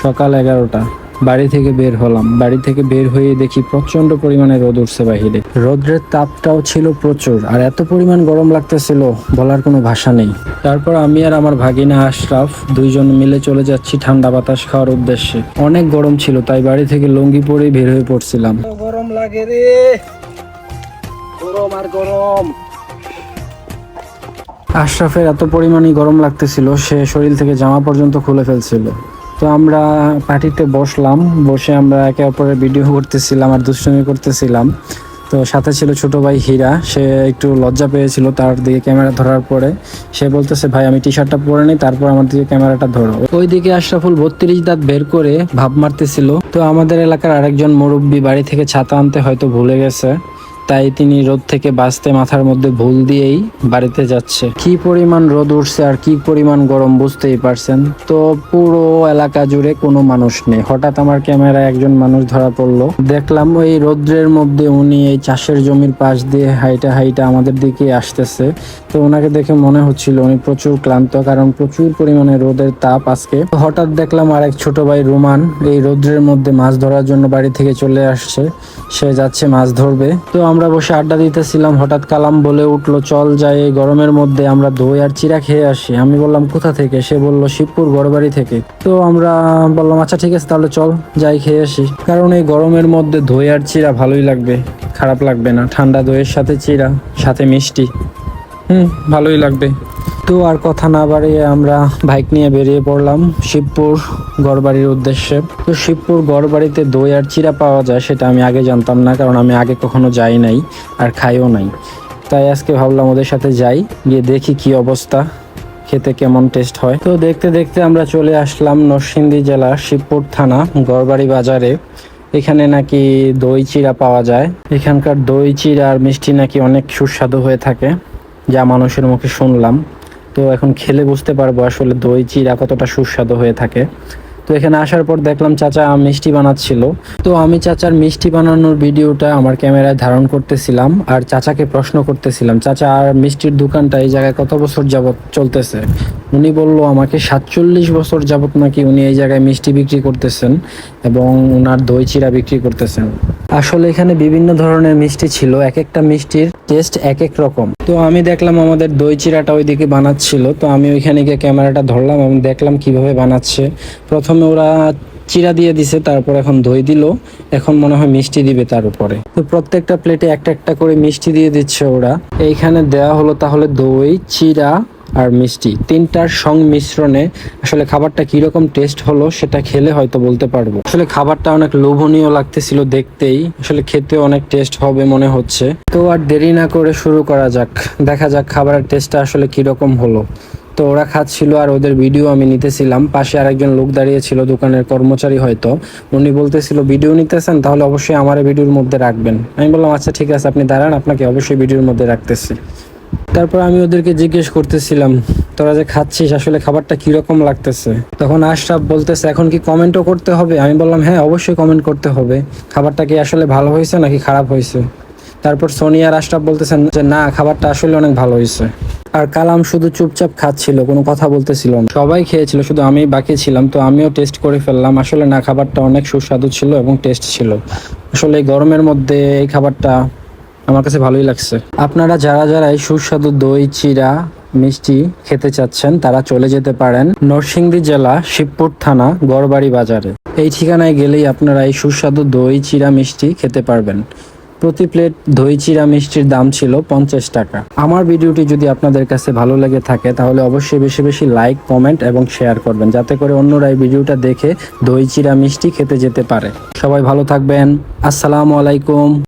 সকাল 11টা। বাড়ি থেকে বের হলাম। বাড়ি থেকে বের হয়ে দেখি প্রচন্ড পরিমাণে রোদ উঠছে বাহিরে। রোদ্রের তাপটাও ছিল প্রচুর, আর এত পরিমাণ গরম লাগতেছিল বলার কোনো ভাষা নেই। তারপর আমি আর আমার ভাগিনা আশরাফ দুইজন মিলে চলে যাচ্ছি ঠান্ডা বাতাস খাওয়ার উদ্দেশ্যে। অনেক গরম ছিল, তাই বাড়ি থেকে লুঙ্গি পরেই বের হয়ে পড়ছিলাম। গরম লাগে রে, গরম আর গরম। আশরাফের এত পরিমাণে গরম লাগতেছিল, সে শরীর থেকে জামা পর্যন্ত খুলে ফেলছিল। তো আমরা পার্টিতে বসলাম, বসে আমরা একে অপরের ভিডিও করতেছিলাম আর দুষ্টুমি করতেছিলাম। তো সাথে ছিল ছোট ভাই হীরা, সে একটু লজ্জা পেয়েছিল তার দিকে ক্যামেরা ধরার পরে। সে বলতেছে, ভাই আমি টি শার্টটা পরে নিই, তারপর আমার দিকে ক্যামেরাটা ধরো। ওইদিকে আশরাফুল 32 দাঁত বের করে ভাব মারতেছিল। তো আমাদের এলাকার আরেকজন মুরব্বী বাড়ি থেকে ছাতা আনতে হয়তো ভুলে গেছে, তাই তিনি রোদ থেকে বাঁচতে মাথার মধ্যে ভুল দিয়েই বাড়িতে যাচ্ছে। কি পরিমাণ রোদ উঠছে আর কি পরিমাণ গরম বুঝতেই পারছেন। তো পুরো এলাকা জুড়ে কোনো মানুষ নেই। হঠাৎ আমার ক্যামেরায় একজন মানুষ ধরা পড়লো। দেখলাম ওই রোদ্রের মধ্যে উনি এই চাষের জমির পাশ দিয়ে হাইটা হাইটা আমাদের দিকে আসতেছে। তো ওনাকে দেখে মনে হচ্ছিল উনি প্রচুর ক্লান্ত, কারণ প্রচুর পরিমাণে রোদের তাপ আজকে। হঠাৎ দেখলাম আরেক ছোট ভাই রুমান এই রোদ্রের মধ্যে মাছ ধরার জন্য বাড়ি থেকে চলে আসছে। সে যাচ্ছে মাছ ধরবে। তো আমরা বসে আড্ডা দিতেছিলাম, হঠাৎ কালাম বলে উঠলো, চল যাই এই গরমের মধ্যে আমরা দই আর চিরা খেয়ে আসি। আমি বললাম কোথা থেকে? সে বলল শিবপুর গড়বাড়ি থেকে। তো আমরা বললাম আচ্ছা ঠিক আছে, তাহলে চল যাই খেয়ে আসি। কারণ এই গরমের মধ্যে দই আর চিরা ভালোই লাগবে, খারাপ লাগবে না। ঠান্ডা দইয়ের সাথে চিরা, সাথে মিষ্টি, ভালোই লাগবে। তো আর কথা না বাড়িয়ে আমরা বাইক নিয়ে বেরিয়ে পড়লাম শিবপুর গড়বাড়ির উদ্দেশ্যে। তো শিবপুর গড়বাড়িতে দই আর চিরা পাওয়া যায় সেটা আমি আগে জানতাম না, কারণ আমি আগে কখনো যাই নাই আর খাইও নাই। তাই আজকে ভাবলাম ওদের সাথে যাই, গিয়ে দেখি কি অবস্থা, খেতে কেমন টেস্ট হয়। তো দেখতে দেখতে আমরা চলে আসলাম নরসিংদী জেলার শিবপুর থানা গড়বাড়ি বাজারে। এখানে নাকি দই চিরা পাওয়া যায়। এখানকার দই চিরা আর মিষ্টি নাকি অনেক সুস্বাদু হয়ে থাকে, যা মানুষের মুখে শুনলাম। তো এখন খেলে বুঝতে পারবো আসলে দই চিরা কতটা সুস্বাদু হয়ে থাকে। তো এখানে আসার পর দেখলাম চাচা মিষ্টি বানাচ্ছিল। তো আমি চাচার মিষ্টি বানানোর ভিডিওটা আমার ক্যামেরায় ধারণ করতেছিলাম আর চাচাকে প্রশ্ন করতেছিলাম, চাচা আর মিষ্টির দোকানটা এই জায়গায় কত বছর যাবত চলতেছে? উনি বলল আমাকে 47 বছর যাবত নাকি উনি এই জায়গায় মিষ্টি বিক্রি করতেছেন এবং ওনার দই চিরা বিক্রি করতেছেন। আসলে এখানে বিভিন্ন ধরনের মিষ্টি ছিল, এক একটা মিষ্টির টেস্ট এক এক রকম। তো আমি দেখলাম আমাদের দই চিরাটা ওইদিকে বানাচ্ছিল। তো আমি ওইখানে গিয়ে ক্যামেরাটা ধরলাম এবং দেখলাম কিভাবে বানাচ্ছে। প্রথমে ওরা চিরা দিয়ে দিছে, তারপর এখন দই দিল, এখন মনে হয় মিষ্টি দিবে তার উপরে। তো প্রত্যেকটা প্লেটে একটা একটা করে মিষ্টি দিয়ে দিচ্ছে ওরা। এইখানে দেওয়া হলো তাহলে দই, চিরা আর মিষ্টি, তিনটার সংমিশ্রণে আসলে খাবারটা কিরকম টেস্ট হলো সেটা খেলে হয়তো বলতে পারবো। আসলে খাবারটা অনেক লোভনীয় লাগতেছিল দেখতেই, আসলে খেতে অনেক টেস্ট হবে মনে হচ্ছে। তো আর দেরি না করে শুরু করা যাক, দেখা যাক খাবারের টেস্টটা আসলে কিরকম হলো। তো ওরা খাচ্ছিল আর ওদের ভিডিও আমি নিতেছিলাম। পাশে আরেকজন লোক দাঁড়িয়ে ছিল, দোকানের কর্মচারী হয়তো। উনি বলতেছিল ভিডিও নিতেছেন, তাহলে অবশ্যই আমার ভিডিওর মধ্যে রাখবেন। আমি বললাম আচ্ছা ঠিক আছে, আপনি দাঁড়ান, আপনাকে অবশ্যই ভিডিওর মধ্যে রাখতেছি। তারপর আমি ওদেরকে জিজ্ঞেস করতেছিলাম, তোরা যে খাচ্ছিস আসলে খাবারটা কিরকম লাগতেছে? তখন আশরাফ বলতেছে, এখন কি কমেন্টও করতে হবে? আমি বললাম হ্যাঁ, অবশ্যই কমেন্ট করতে হবে, খাবারটা কি আসলে ভালো হয়েছে নাকি খারাপ হয়েছে। তারপর সোনিয়া আর আশরাফ বলতেছেন যে না, খাবারটা আসলে অনেক ভালো হয়েছে। আর কালাম শুধু চুপচাপ খাচ্ছিল, কোনো কথা বলতেছিল না। সবাই খেয়েছিল, শুধু আমি বাকি ছিলাম। তো আমিও টেস্ট করে ফেললাম। আসলে না, খাবারটা অনেক সুস্বাদু ছিল এবং টেস্ট ছিল। আসলে এই গরমের মধ্যে এই খাবারটা আমার কাছে ভালোই লাগছে। আপনারা যারা যারা এই সুস্বাদু দই চিরা মিষ্টি খেতে চাচ্ছেন তারা চলে যেতে পারেন নরসিংদী জেলা শিবপুর থানা গড়বাড়ি বাজারে। এই ঠিকানায় গেলেই আপনারা এই সুস্বাদু দই চিরা মিষ্টি খেতে পারবেন। প্রতি প্লেট দই চিরা মিষ্টির দাম ছিল 50 টাকা। আমার ভিডিওটি যদি আপনাদের কাছে ভালো লেগে থাকে তাহলে অবশ্যই বেশি বেশি লাইক, কমেন্ট এবং শেয়ার করবেন, যাতে করে অন্যরা এই ভিডিওটা দেখে দই চিরা মিষ্টি খেতে যেতে পারে। সবাই ভালো থাকবেন। আসসালামু আলাইকুম।